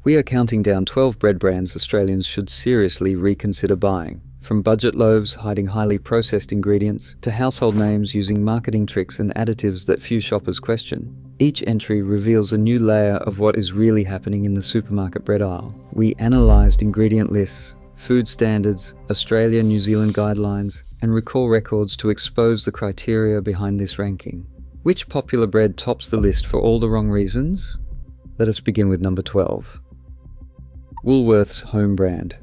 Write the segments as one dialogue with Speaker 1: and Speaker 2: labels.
Speaker 1: We are counting down 12 bread brands Australians should seriously reconsider buying. From budget loaves hiding highly processed ingredients to household names using marketing tricks and additives that few shoppers question. Each entry reveals a new layer of what is really happening in the supermarket bread aisle. We analysed ingredient lists, food standards, Australia, New Zealand guidelines, and recall records to expose the criteria behind this ranking. Which popular bread tops the list for all the wrong reasons? Let us begin with number 12. Woolworths home brand.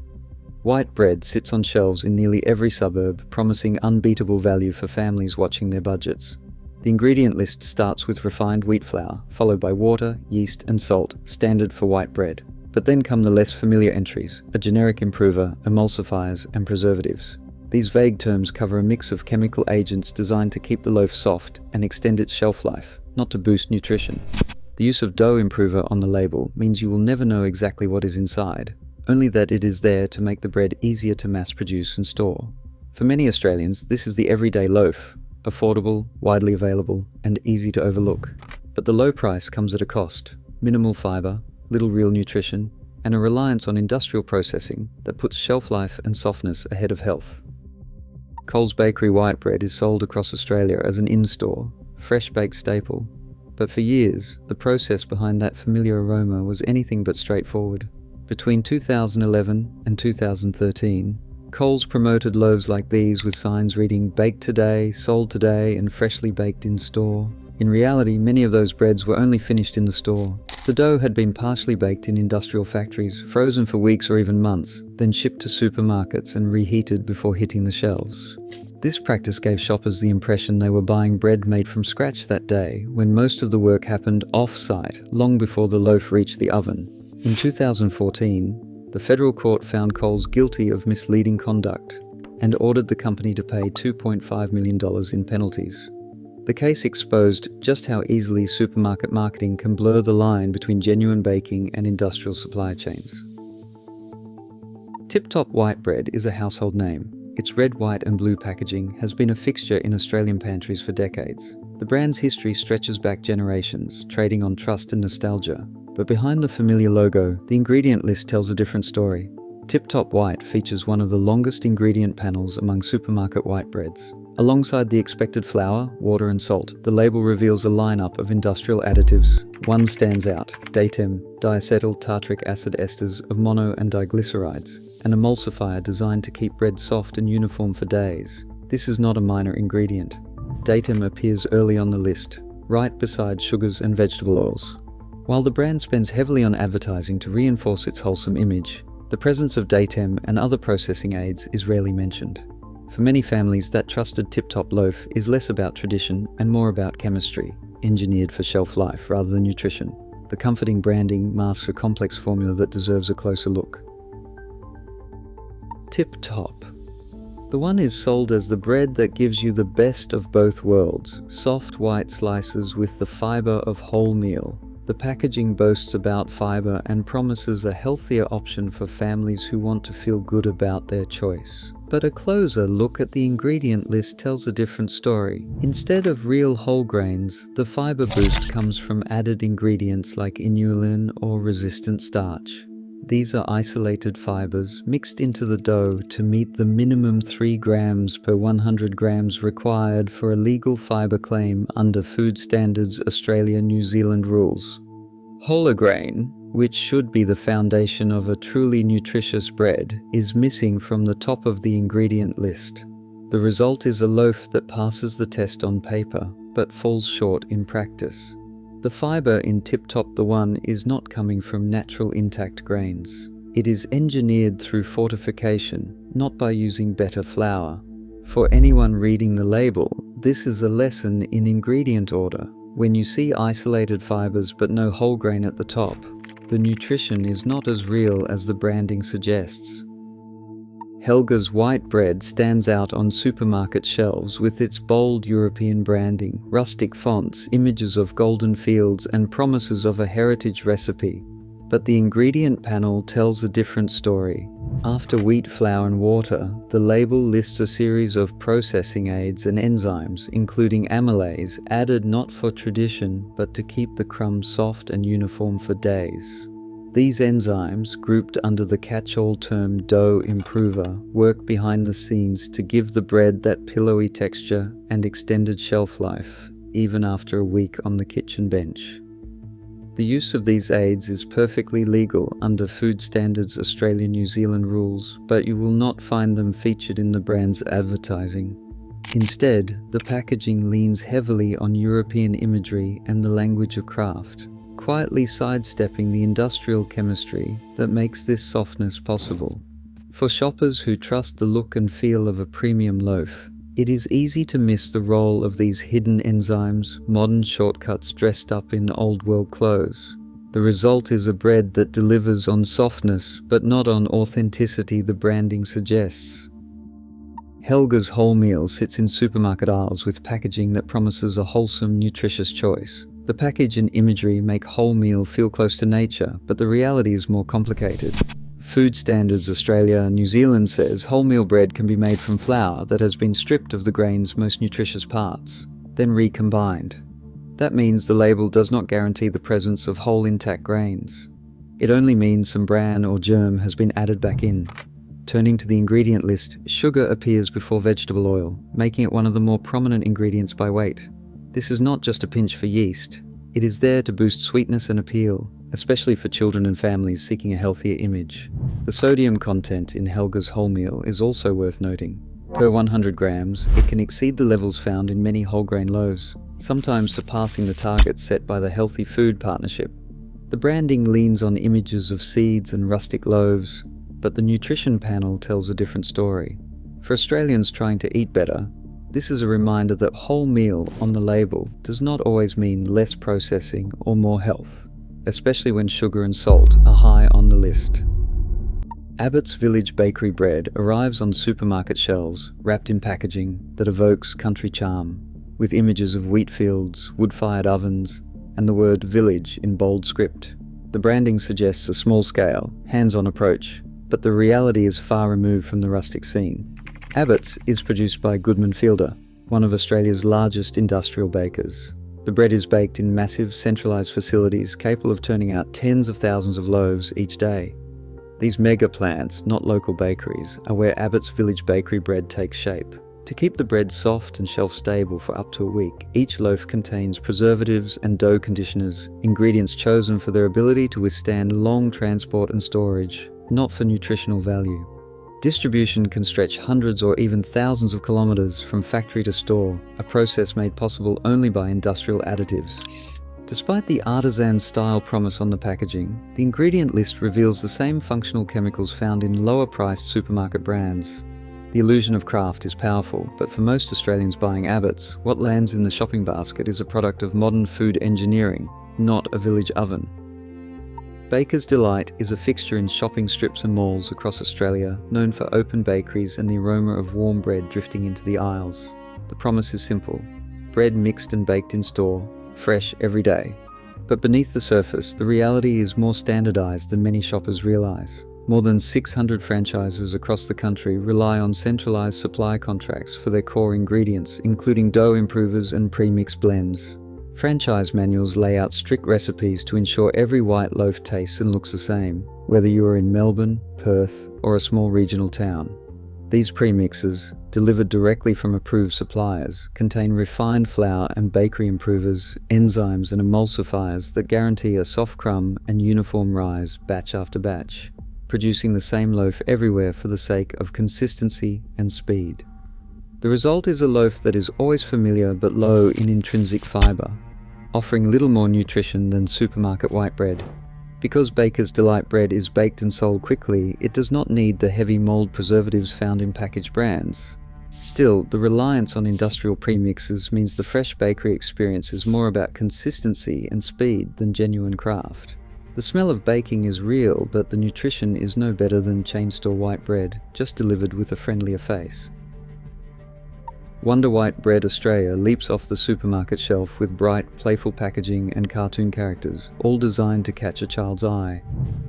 Speaker 1: White bread sits on shelves in nearly every suburb, promising unbeatable value for families watching their budgets. The ingredient list starts with refined wheat flour, followed by water, yeast, and salt, standard for white bread. But then come the less familiar entries, a generic improver, emulsifiers, and preservatives. These vague terms cover a mix of chemical agents designed to keep the loaf soft and extend its shelf life, not to boost nutrition. The use of dough improver on the label means you will never know exactly what is inside, only that it is there to make the bread easier to mass produce and store. For many Australians, this is the everyday loaf, affordable, widely available, and easy to overlook. But the low price comes at a cost: minimal fibre, little real nutrition, and a reliance on industrial processing that puts shelf life and softness ahead of health. Coles Bakery white bread is sold across Australia as an in-store, fresh-baked staple. But for years, the process behind that familiar aroma was anything but straightforward. Between 2011 and 2013, Coles promoted loaves like these with signs reading "Baked today, sold today, and freshly baked in store." In reality, many of those breads were only finished in the store. The dough had been partially baked in industrial factories, frozen for weeks or even months, then shipped to supermarkets and reheated before hitting the shelves. This practice gave shoppers the impression they were buying bread made from scratch that day, when most of the work happened off-site, long before the loaf reached the oven. In 2014, the federal court found Coles guilty of misleading conduct and ordered the company to pay $2.5 million in penalties. The case exposed just how easily supermarket marketing can blur the line between genuine baking and industrial supply chains. Tip Top white bread is a household name. Its red, white and blue packaging has been a fixture in Australian pantries for decades. The brand's history stretches back generations, trading on trust and nostalgia. But behind the familiar logo, the ingredient list tells a different story. Tip Top White features one of the longest ingredient panels among supermarket white breads. Alongside the expected flour, water and salt, the label reveals a lineup of industrial additives. One stands out: Datem, diacetyl tartaric acid esters of mono and diglycerides, an emulsifier designed to keep bread soft and uniform for days. This is not a minor ingredient. Datem appears early on the list, right beside sugars and vegetable oils. While the brand spends heavily on advertising to reinforce its wholesome image, the presence of Datem and other processing aids is rarely mentioned. For many families, that trusted tip-top loaf is less about tradition and more about chemistry, engineered for shelf life rather than nutrition. The comforting branding masks a complex formula that deserves a closer look. Tip Top. The one is sold as the bread that gives you the best of both worlds, soft white slices with the fibre of wholemeal. The packaging boasts about fibre and promises a healthier option for families who want to feel good about their choice. But a closer look at the ingredient list tells a different story. Instead of real whole grains, the fibre boost comes from added ingredients like inulin or resistant starch. These are isolated fibres mixed into the dough to meet the minimum 3 grams per 100 grams required for a legal fibre claim under Food Standards Australia-New Zealand rules. Whole grain, which should be the foundation of a truly nutritious bread, is missing from the top of the ingredient list. The result is a loaf that passes the test on paper, but falls short in practice. The fibre in Tip Top the One is not coming from natural intact grains. It is engineered through fortification, not by using better flour. For anyone reading the label, this is a lesson in ingredient order. When you see isolated fibres but no whole grain at the top, the nutrition is not as real as the branding suggests. Helga's white bread stands out on supermarket shelves with its bold European branding, rustic fonts, images of golden fields, and promises of a heritage recipe. But the ingredient panel tells a different story. After wheat flour and water, the label lists a series of processing aids and enzymes, including amylase, added not for tradition, but to keep the crumbs soft and uniform for days. These enzymes, grouped under the catch-all term dough improver, work behind the scenes to give the bread that pillowy texture and extended shelf life, even after a week on the kitchen bench. The use of these aids is perfectly legal under Food Standards Australia-New Zealand rules, but you will not find them featured in the brand's advertising. Instead, the packaging leans heavily on European imagery and the language of craft, quietly sidestepping the industrial chemistry that makes this softness possible. For shoppers who trust the look and feel of a premium loaf, it is easy to miss the role of these hidden enzymes, modern shortcuts dressed up in old-world clothes. The result is a bread that delivers on softness, but not on authenticity the branding suggests. Helga's wholemeal sits in supermarket aisles with packaging that promises a wholesome, nutritious choice. The package and imagery make wholemeal feel close to nature, but the reality is more complicated. Food Standards Australia New Zealand says wholemeal bread can be made from flour that has been stripped of the grain's most nutritious parts, then recombined. That means the label does not guarantee the presence of whole intact grains. It only means some bran or germ has been added back in. Turning to the ingredient list, sugar appears before vegetable oil, making it one of the more prominent ingredients by weight. This is not just a pinch for yeast. It is there to boost sweetness and appeal, especially for children and families seeking a healthier image. The sodium content in Helga's wholemeal is also worth noting. Per 100 grams, it can exceed the levels found in many whole grain loaves, sometimes surpassing the targets set by the Healthy Food Partnership. The branding leans on images of seeds and rustic loaves, but the nutrition panel tells a different story. For Australians trying to eat better, this is a reminder that wholemeal on the label does not always mean less processing or more health, especially when sugar and salt are high on the list. Abbott's Village Bakery bread arrives on supermarket shelves, wrapped in packaging that evokes country charm, with images of wheat fields, wood-fired ovens, and the word village in bold script. The branding suggests a small-scale, hands-on approach, but the reality is far removed from the rustic scene. Abbott's is produced by Goodman Fielder, one of Australia's largest industrial bakers. The bread is baked in massive, centralised facilities capable of turning out tens of thousands of loaves each day. These mega plants, not local bakeries, are where Abbott's Village Bakery bread takes shape. To keep the bread soft and shelf-stable for up to a week, each loaf contains preservatives and dough conditioners, ingredients chosen for their ability to withstand long transport and storage, not for nutritional value. Distribution can stretch hundreds or even thousands of kilometres from factory to store, a process made possible only by industrial additives. Despite the artisan-style promise on the packaging, the ingredient list reveals the same functional chemicals found in lower-priced supermarket brands. The illusion of craft is powerful, but for most Australians buying Abbott's, what lands in the shopping basket is a product of modern food engineering, not a village oven. Baker's Delight is a fixture in shopping strips and malls across Australia, known for open bakeries and the aroma of warm bread drifting into the aisles. The promise is simple: bread mixed and baked in store, fresh every day. But beneath the surface, the reality is more standardised than many shoppers realise. More than 600 franchises across the country rely on centralised supply contracts for their core ingredients, including dough improvers and pre-mixed blends. Franchise manuals lay out strict recipes to ensure every white loaf tastes and looks the same, whether you are in Melbourne, Perth, or a small regional town. These premixes, delivered directly from approved suppliers, contain refined flour and bakery improvers, enzymes and emulsifiers that guarantee a soft crumb and uniform rise batch after batch, producing the same loaf everywhere for the sake of consistency and speed. The result is a loaf that is always familiar but low in intrinsic fibre, offering little more nutrition than supermarket white bread. Because Baker's Delight bread is baked and sold quickly, it does not need the heavy mould preservatives found in packaged brands. Still, the reliance on industrial premixes means the fresh bakery experience is more about consistency and speed than genuine craft. The smell of baking is real, but the nutrition is no better than chain store white bread, just delivered with a friendlier face. Wonder White Bread Australia leaps off the supermarket shelf with bright, playful packaging and cartoon characters, all designed to catch a child's eye.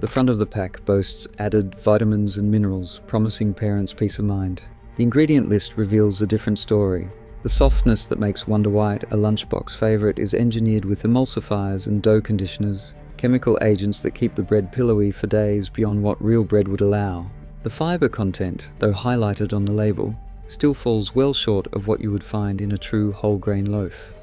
Speaker 1: The front of the pack boasts added vitamins and minerals, promising parents peace of mind. The ingredient list reveals a different story. The softness that makes Wonder White a lunchbox favourite is engineered with emulsifiers and dough conditioners, chemical agents that keep the bread pillowy for days beyond what real bread would allow. The fibre content, though highlighted on the label, still falls well short of what you would find in a true whole grain loaf.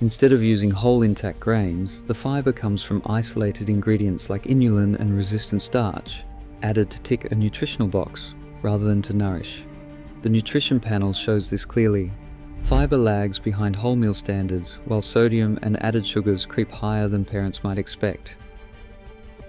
Speaker 1: Instead of using whole intact grains, the fibre comes from isolated ingredients like inulin and resistant starch, added to tick a nutritional box rather than to nourish. The nutrition panel shows this clearly. Fibre lags behind wholemeal standards, while sodium and added sugars creep higher than parents might expect.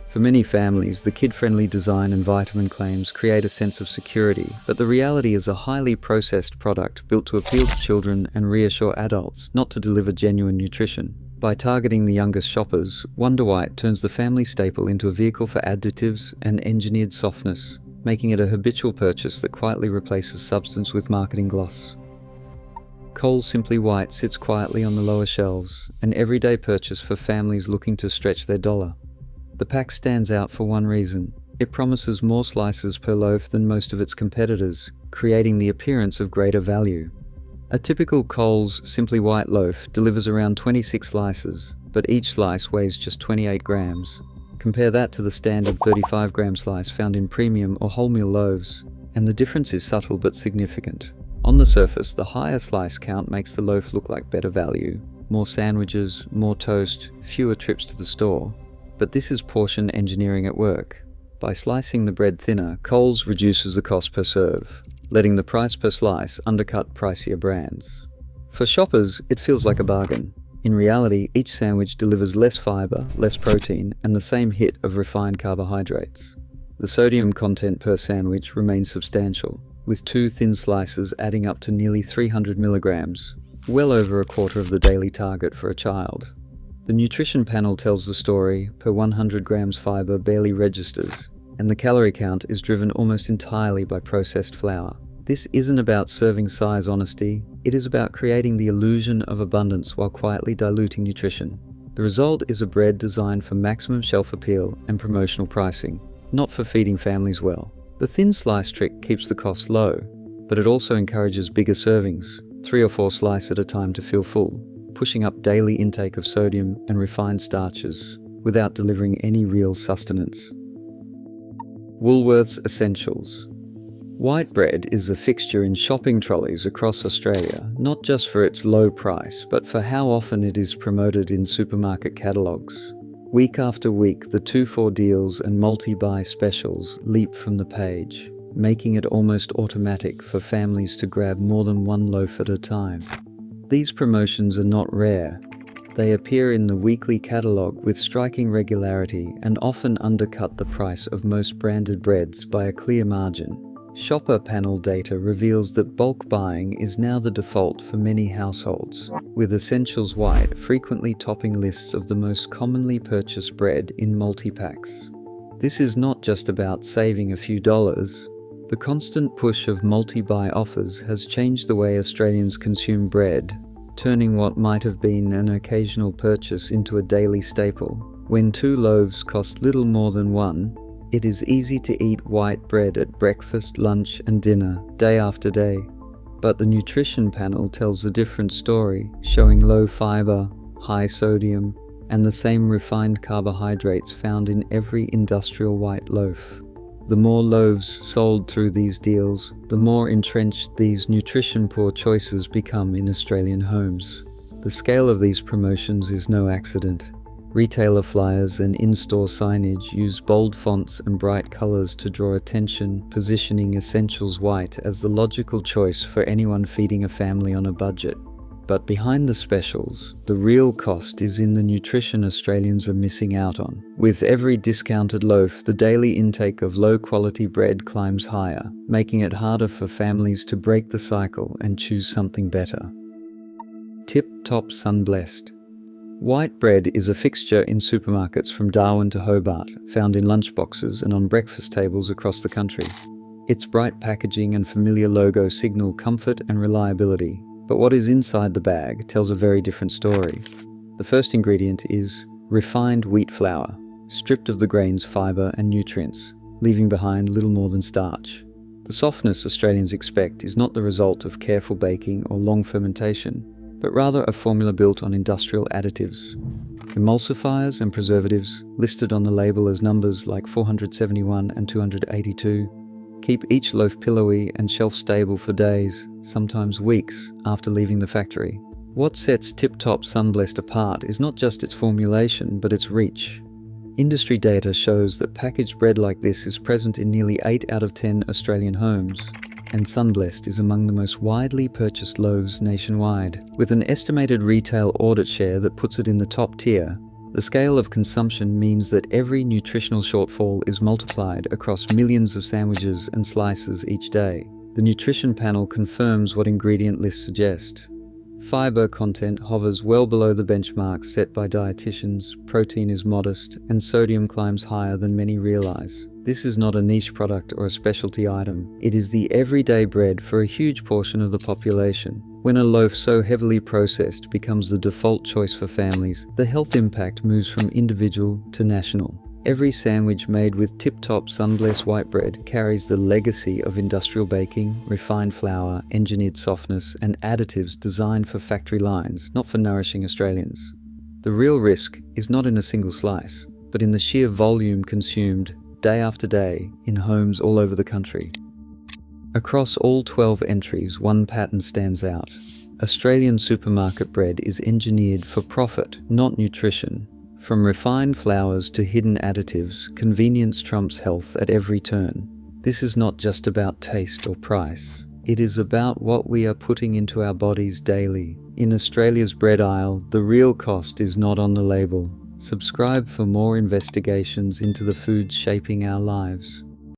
Speaker 1: For many families, the kid-friendly design and vitamin claims create a sense of security, but the reality is a highly processed product built to appeal to children and reassure adults, not to deliver genuine nutrition. By targeting the youngest shoppers, Wonder White turns the family staple into a vehicle for additives and engineered softness, making it a habitual purchase that quietly replaces substance with marketing gloss. Coles Simply White sits quietly on the lower shelves, an everyday purchase for families looking to stretch their dollar. The pack stands out for one reason. It promises more slices per loaf than most of its competitors, creating the appearance of greater value. A typical Coles Simply White loaf delivers around 26 slices, but each slice weighs just 28 grams. Compare that to the standard 35-gram slice found in premium or wholemeal loaves, and the difference is subtle but significant. On the surface, the higher slice count makes the loaf look like better value. More sandwiches, more toast, fewer trips to the store. But this is portion engineering at work. By slicing the bread thinner, Coles reduces the cost per serve, letting the price per slice undercut pricier brands. For shoppers, it feels like a bargain. In reality, each sandwich delivers less fibre, less protein, and the same hit of refined carbohydrates. The sodium content per sandwich remains substantial, with 2 thin slices adding up to nearly 300 milligrams, well over a quarter of the daily target for a child. The nutrition panel tells the story. Per 100 grams fibre barely registers, and the calorie count is driven almost entirely by processed flour. This isn't about serving size honesty, it is about creating the illusion of abundance while quietly diluting nutrition. The result is a bread designed for maximum shelf appeal and promotional pricing, not for feeding families well. The thin slice trick keeps the cost low, but it also encourages bigger servings, 3 or 4 slices at a time to feel full, pushing up daily intake of sodium and refined starches without delivering any real sustenance. Woolworths Essentials. White bread is a fixture in shopping trolleys across Australia, not just for its low price, but for how often it is promoted in supermarket catalogues. Week after week, the 2-for deals and multi-buy specials leap from the page, making it almost automatic for families to grab more than one loaf at a time. These promotions are not rare. They appear in the weekly catalogue with striking regularity and often undercut the price of most branded breads by a clear margin. Shopper panel data reveals that bulk buying is now the default for many households, with Essentials White frequently topping lists of the most commonly purchased bread in multi-packs. This is not just about saving a few dollars. The constant push of multi-buy offers has changed the way Australians consume bread, turning what might have been an occasional purchase into a daily staple. When 2 loaves cost little more than 1, it is easy to eat white bread at breakfast, lunch, and dinner, day after day. But the nutrition panel tells a different story, showing low fibre, high sodium, and the same refined carbohydrates found in every industrial white loaf. The more loaves sold through these deals, the more entrenched these nutrition-poor choices become in Australian homes. The scale of these promotions is no accident. Retailer flyers and in-store signage use bold fonts and bright colours to draw attention, positioning Essentials White as the logical choice for anyone feeding a family on a budget. But behind the specials, the real cost is in the nutrition Australians are missing out on. With every discounted loaf, the daily intake of low-quality bread climbs higher, making it harder for families to break the cycle and choose something better. Tip-top Sunblest. White bread is a fixture in supermarkets from Darwin to Hobart, found in lunchboxes and on breakfast tables across the country. Its bright packaging and familiar logo signal comfort and reliability. But what is inside the bag tells a very different story. The first ingredient is refined wheat flour, stripped of the grain's fibre and nutrients, leaving behind little more than starch. The softness Australians expect is not the result of careful baking or long fermentation, but rather a formula built on industrial additives. Emulsifiers and preservatives, listed on the label as numbers like 471 and 282, keep each loaf pillowy and shelf-stable for days, sometimes weeks, after leaving the factory. What sets Tip-Top Sunblest apart is not just its formulation, but its reach. Industry data shows that packaged bread like this is present in nearly 8 out of 10 Australian homes, and Sunblest is among the most widely purchased loaves nationwide. With an estimated retail audit share that puts it in the top tier, the scale of consumption means that every nutritional shortfall is multiplied across millions of sandwiches and slices each day. The nutrition panel confirms what ingredient lists suggest. Fiber content hovers well below the benchmarks set by dietitians, protein is modest, and sodium climbs higher than many realize. This is not a niche product or a specialty item. It is the everyday bread for a huge portion of the population. When a loaf so heavily processed becomes the default choice for families, the health impact moves from individual to national. Every sandwich made with Tip-Top Sunblest white bread carries the legacy of industrial baking, refined flour, engineered softness, and additives designed for factory lines, not for nourishing Australians. The real risk is not in a single slice, but in the sheer volume consumed day after day in homes all over the country. Across all 12 entries, one pattern stands out. Australian supermarket bread is engineered for profit, not nutrition. From refined flours to hidden additives, convenience trumps health at every turn. This is not just about taste or price. It is about what we are putting into our bodies daily. In Australia's bread aisle, the real cost is not on the label. Subscribe for more investigations into the foods shaping our lives.